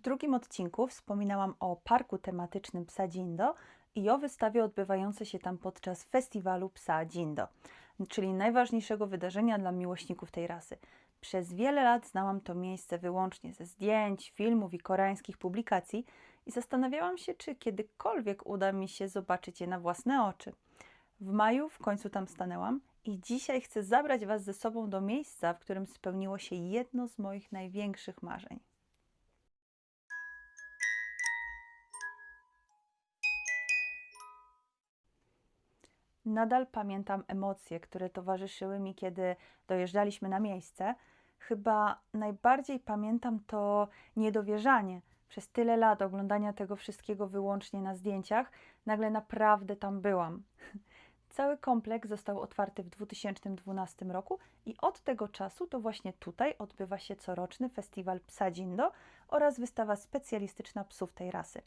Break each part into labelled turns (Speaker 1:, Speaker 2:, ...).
Speaker 1: W drugim odcinku wspominałam o parku tematycznym Psa Dzindo i o wystawie odbywającej się tam podczas festiwalu Psa Dzindo, czyli najważniejszego wydarzenia dla miłośników tej rasy. Przez wiele lat znałam to miejsce wyłącznie ze zdjęć, filmów i koreańskich publikacji i zastanawiałam się, czy kiedykolwiek uda mi się zobaczyć je na własne oczy. W maju w końcu tam stanęłam i dzisiaj chcę zabrać Was ze sobą do miejsca, w którym spełniło się jedno z moich największych marzeń. Nadal pamiętam emocje, które towarzyszyły mi, kiedy dojeżdżaliśmy na miejsce. Chyba najbardziej pamiętam to niedowierzanie. Przez tyle lat oglądania tego wszystkiego wyłącznie na zdjęciach, nagle naprawdę tam byłam. Cały kompleks został otwarty w 2012 roku i od tego czasu to właśnie tutaj odbywa się coroczny festiwal Psa Dzindo oraz wystawa specjalistyczna psów tej rasy.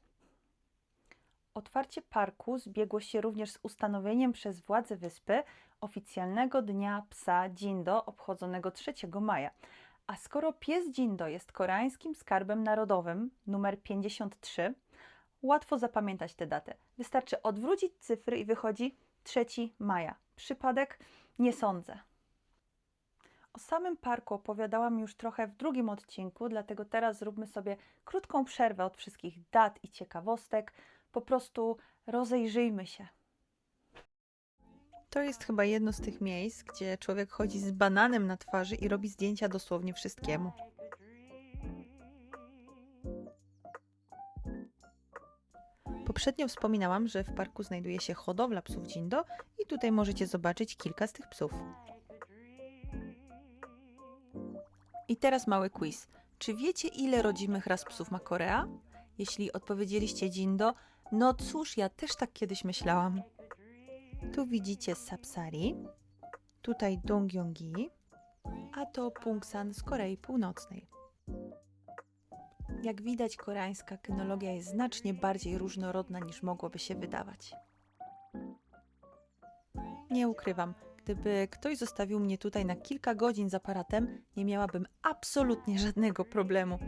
Speaker 1: Otwarcie parku zbiegło się również z ustanowieniem przez władze wyspy oficjalnego Dnia Psa Dzindo obchodzonego 3 maja. A skoro pies Dzindo jest koreańskim skarbem narodowym, numer 53, łatwo zapamiętać tę datę. Wystarczy odwrócić cyfry i wychodzi 3 maja. Przypadek? Nie sądzę. O samym parku opowiadałam już trochę w drugim odcinku, dlatego teraz zróbmy sobie krótką przerwę od wszystkich dat i ciekawostek. Po prostu rozejrzyjmy się. To jest chyba jedno z tych miejsc, gdzie człowiek chodzi z bananem na twarzy i robi zdjęcia dosłownie wszystkiemu. Poprzednio wspominałam, że w parku znajduje się hodowla psów Dzindo i tutaj możecie zobaczyć kilka z tych psów. I teraz mały quiz. Czy wiecie, ile rodzimych ras psów ma Korea? Jeśli odpowiedzieliście Dzindo, no cóż, ja też tak kiedyś myślałam. Tu widzicie Sapsari, tutaj Donggyeonggi, a to Pungsan z Korei Północnej. Jak widać, koreańska kynologia jest znacznie bardziej różnorodna niż mogłoby się wydawać. Nie ukrywam, gdyby ktoś zostawił mnie tutaj na kilka godzin z aparatem, nie miałabym absolutnie żadnego problemu.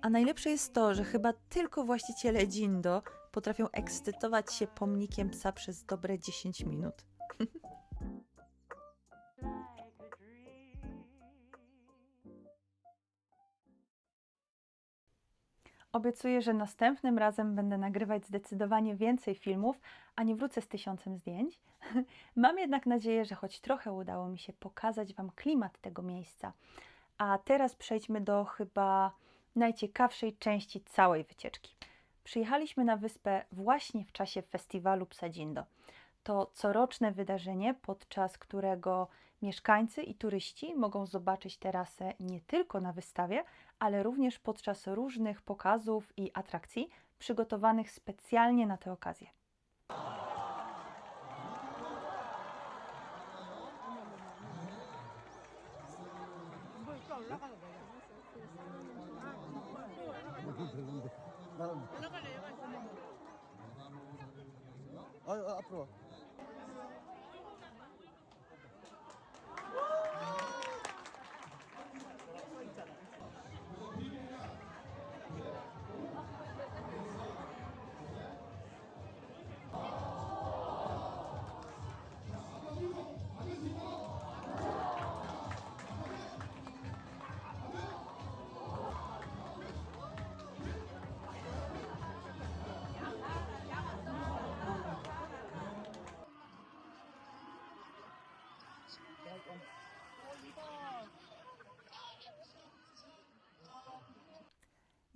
Speaker 1: A najlepsze jest to, że chyba tylko właściciele Dzindo potrafią ekscytować się pomnikiem psa przez dobre 10 minut. Obiecuję, że następnym razem będę nagrywać zdecydowanie więcej filmów, a nie wrócę z 1000 zdjęć. Mam jednak nadzieję, że choć trochę udało mi się pokazać Wam klimat tego miejsca. A teraz przejdźmy do chyba najciekawszej części całej wycieczki. Przyjechaliśmy na wyspę właśnie w czasie festiwalu Psa Dzindo. To coroczne wydarzenie, podczas którego mieszkańcy i turyści mogą zobaczyć tę rasę nie tylko na wystawie, ale również podczas różnych pokazów i atrakcji przygotowanych specjalnie na tę okazję.
Speaker 2: 앞으로 와.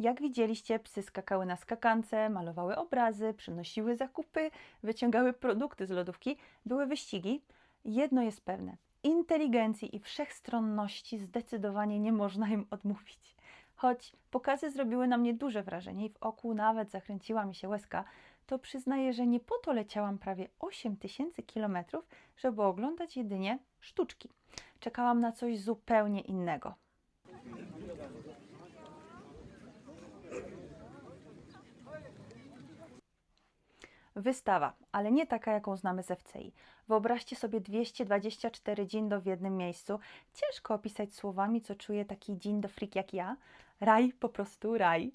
Speaker 1: Jak widzieliście, psy skakały na skakance, malowały obrazy, przynosiły zakupy, wyciągały produkty z lodówki, były wyścigi. Jedno jest pewne, inteligencji i wszechstronności zdecydowanie nie można im odmówić. Choć pokazy zrobiły na mnie duże wrażenie i w oku nawet zakręciła mi się łezka, to przyznaję, że nie po to leciałam prawie 8000 kilometrów, żeby oglądać jedynie sztuczki. Czekałam na coś zupełnie innego. Wystawa, ale nie taka, jaką znamy z FCI. Wyobraźcie sobie 224 Dzindo w jednym miejscu. Ciężko opisać słowami, co czuje taki Dzindo freak jak ja. Raj, po prostu raj.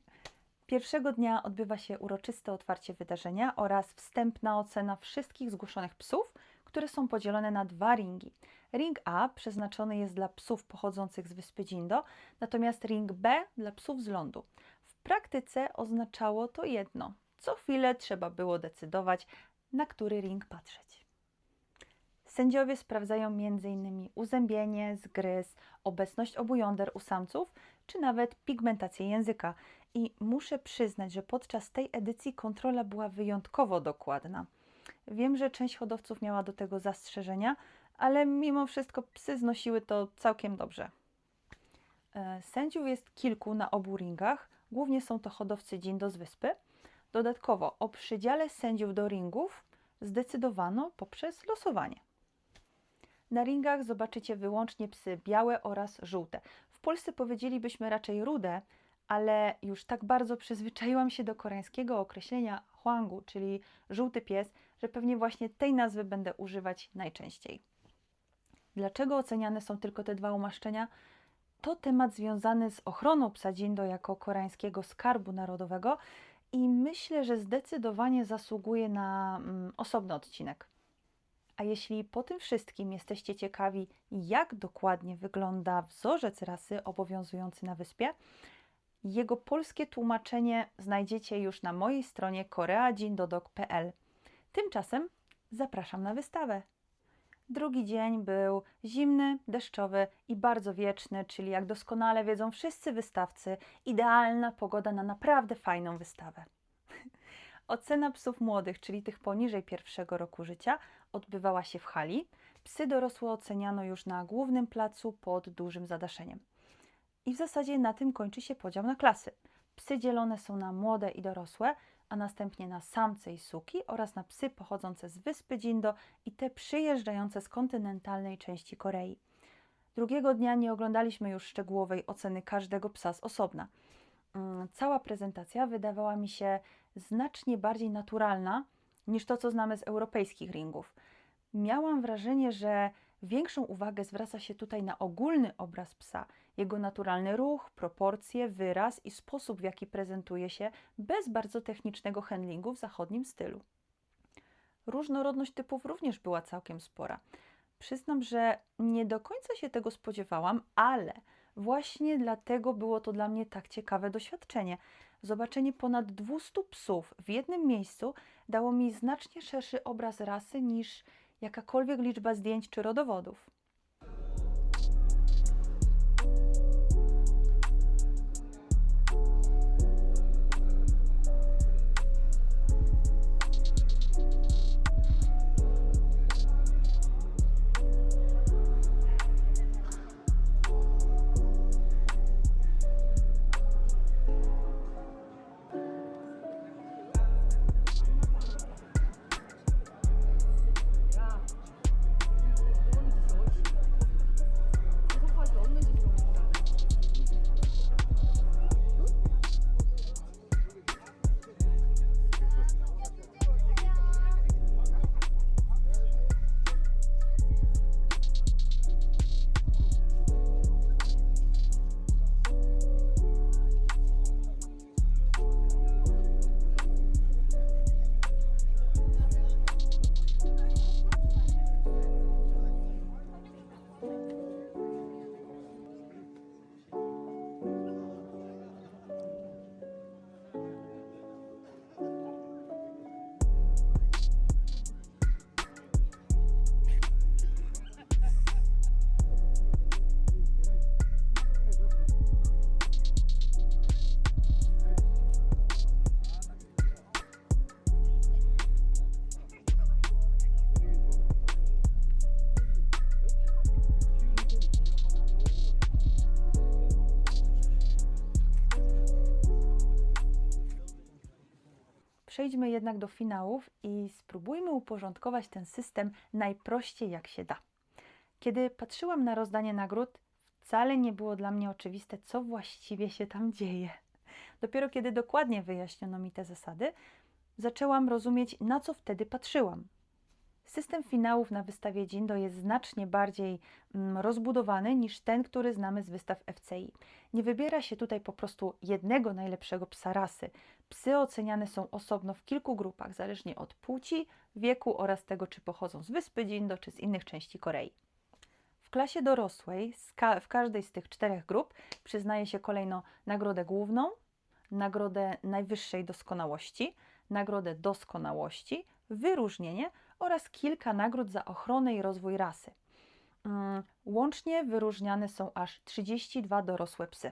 Speaker 1: Pierwszego dnia odbywa się uroczyste otwarcie wydarzenia oraz wstępna ocena wszystkich zgłoszonych psów, które są podzielone na 2 ringi. Ring A przeznaczony jest dla psów pochodzących z wyspy Dzindo, natomiast ring B dla psów z lądu. W praktyce oznaczało to jedno. Co chwilę trzeba było decydować, na który ring patrzeć. Sędziowie sprawdzają m.in. uzębienie, zgryz, obecność obu jąder u samców, czy nawet pigmentację języka. I muszę przyznać, że podczas tej edycji kontrola była wyjątkowo dokładna. Wiem, że część hodowców miała do tego zastrzeżenia, ale mimo wszystko psy znosiły to całkiem dobrze. Sędziów jest kilku na obu ringach, głównie są to hodowcy Dzindo z wyspy. Dodatkowo o przydziale sędziów do ringów zdecydowano poprzez losowanie. Na ringach zobaczycie wyłącznie psy białe oraz żółte. W Polsce powiedzielibyśmy raczej rude, ale już tak bardzo przyzwyczaiłam się do koreańskiego określenia hwangu, czyli żółty pies, że pewnie właśnie tej nazwy będę używać najczęściej. Dlaczego oceniane są tylko te 2 umaszczenia? To temat związany z ochroną psa Dzindo jako koreańskiego skarbu narodowego i myślę, że zdecydowanie zasługuje na osobny odcinek. A jeśli po tym wszystkim jesteście ciekawi, jak dokładnie wygląda wzorzec rasy obowiązujący na wyspie, jego polskie tłumaczenie znajdziecie już na mojej stronie koreajindodog.pl. Tymczasem zapraszam na wystawę. Drugi dzień był zimny, deszczowy i bardzo wieczny, czyli jak doskonale wiedzą wszyscy wystawcy, idealna pogoda na naprawdę fajną wystawę. Ocena psów młodych, czyli tych poniżej 1 roku życia, odbywała się w hali. Psy dorosłe oceniano już na głównym placu pod dużym zadaszeniem. I w zasadzie na tym kończy się podział na klasy. Psy dzielone są na młode i dorosłe, a następnie na samce i suki oraz na psy pochodzące z wyspy Dzindo i te przyjeżdżające z kontynentalnej części Korei. Drugiego dnia nie oglądaliśmy już szczegółowej oceny każdego psa z osobna. Cała prezentacja wydawała mi się znacznie bardziej naturalna niż to, co znamy z europejskich ringów. Miałam wrażenie, że większą uwagę zwraca się tutaj na ogólny obraz psa, jego naturalny ruch, proporcje, wyraz i sposób, w jaki prezentuje się bez bardzo technicznego handlingu w zachodnim stylu. Różnorodność typów również była całkiem spora. Przyznam, że nie do końca się tego spodziewałam, ale właśnie dlatego było to dla mnie tak ciekawe doświadczenie. Zobaczenie ponad 200 psów w jednym miejscu dało mi znacznie szerszy obraz rasy niż jakakolwiek liczba zdjęć czy rodowodów. Przejdźmy jednak do finałów i spróbujmy uporządkować ten system najprościej jak się da. Kiedy patrzyłam na rozdanie nagród, wcale nie było dla mnie oczywiste, co właściwie się tam dzieje. Dopiero kiedy dokładnie wyjaśniono mi te zasady, zaczęłam rozumieć, na co wtedy patrzyłam. System finałów na wystawie Jindo jest znacznie bardziej rozbudowany niż ten, który znamy z wystaw FCI. Nie wybiera się tutaj po prostu jednego najlepszego psa rasy. Psy oceniane są osobno w kilku grupach, zależnie od płci, wieku oraz tego, czy pochodzą z wyspy Jindo, czy z innych części Korei. W klasie dorosłej w każdej z tych 4 grup przyznaje się kolejno nagrodę główną, nagrodę najwyższej doskonałości, nagrodę doskonałości, wyróżnienie oraz kilka nagród za ochronę i rozwój rasy. Łącznie wyróżniane są aż 32 dorosłe psy.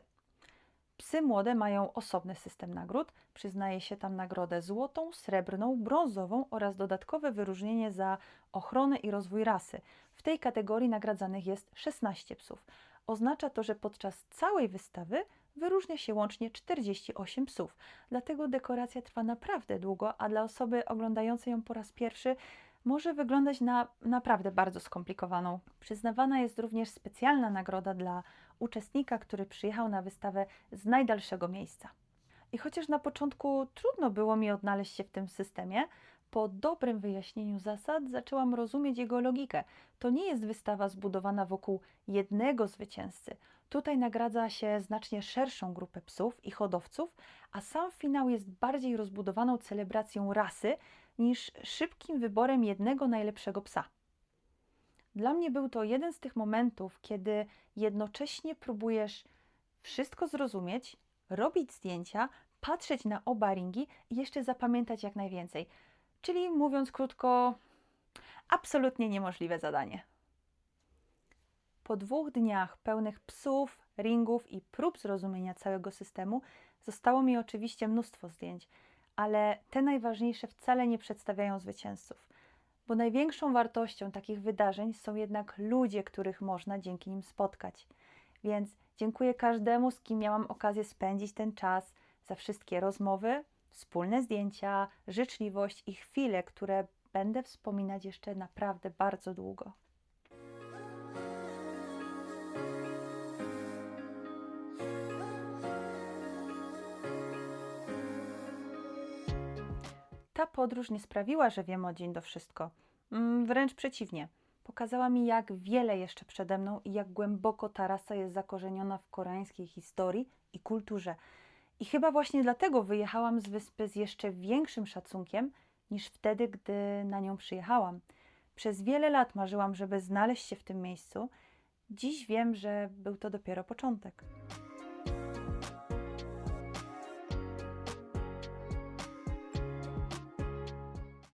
Speaker 1: Psy młode mają osobny system nagród. Przyznaje się tam nagrodę złotą, srebrną, brązową oraz dodatkowe wyróżnienie za ochronę i rozwój rasy. W tej kategorii nagradzanych jest 16 psów. Oznacza to, że podczas całej wystawy wyróżnia się łącznie 48 psów. Dlatego dekoracja trwa naprawdę długo, a dla osoby oglądającej ją po raz pierwszy może wyglądać na naprawdę bardzo skomplikowaną. Przyznawana jest również specjalna nagroda dla uczestnika, który przyjechał na wystawę z najdalszego miejsca. I chociaż na początku trudno było mi odnaleźć się w tym systemie, po dobrym wyjaśnieniu zasad zaczęłam rozumieć jego logikę. To nie jest wystawa zbudowana wokół jednego zwycięzcy. Tutaj nagradza się znacznie szerszą grupę psów i hodowców, a sam finał jest bardziej rozbudowaną celebracją rasy niż szybkim wyborem jednego najlepszego psa. Dla mnie był to jeden z tych momentów, kiedy jednocześnie próbujesz wszystko zrozumieć, robić zdjęcia, patrzeć na oba ringi i jeszcze zapamiętać jak najwięcej. Czyli mówiąc krótko, absolutnie niemożliwe zadanie. Po 2 dniach pełnych psów, ringów i prób zrozumienia całego systemu zostało mi oczywiście mnóstwo zdjęć, ale te najważniejsze wcale nie przedstawiają zwycięzców, bo największą wartością takich wydarzeń są jednak ludzie, których można dzięki nim spotkać. Więc dziękuję każdemu, z kim miałam okazję spędzić ten czas, za wszystkie rozmowy, wspólne zdjęcia, życzliwość i chwile, które będę wspominać jeszcze naprawdę bardzo długo. Ta podróż nie sprawiła, że wiem o Jindo wszystko. Wręcz przeciwnie. Pokazała mi, jak wiele jeszcze przede mną i jak głęboko ta rasa jest zakorzeniona w koreańskiej historii i kulturze. I chyba właśnie dlatego wyjechałam z wyspy z jeszcze większym szacunkiem niż wtedy, gdy na nią przyjechałam. Przez wiele lat marzyłam, żeby znaleźć się w tym miejscu. Dziś wiem, że był to dopiero początek.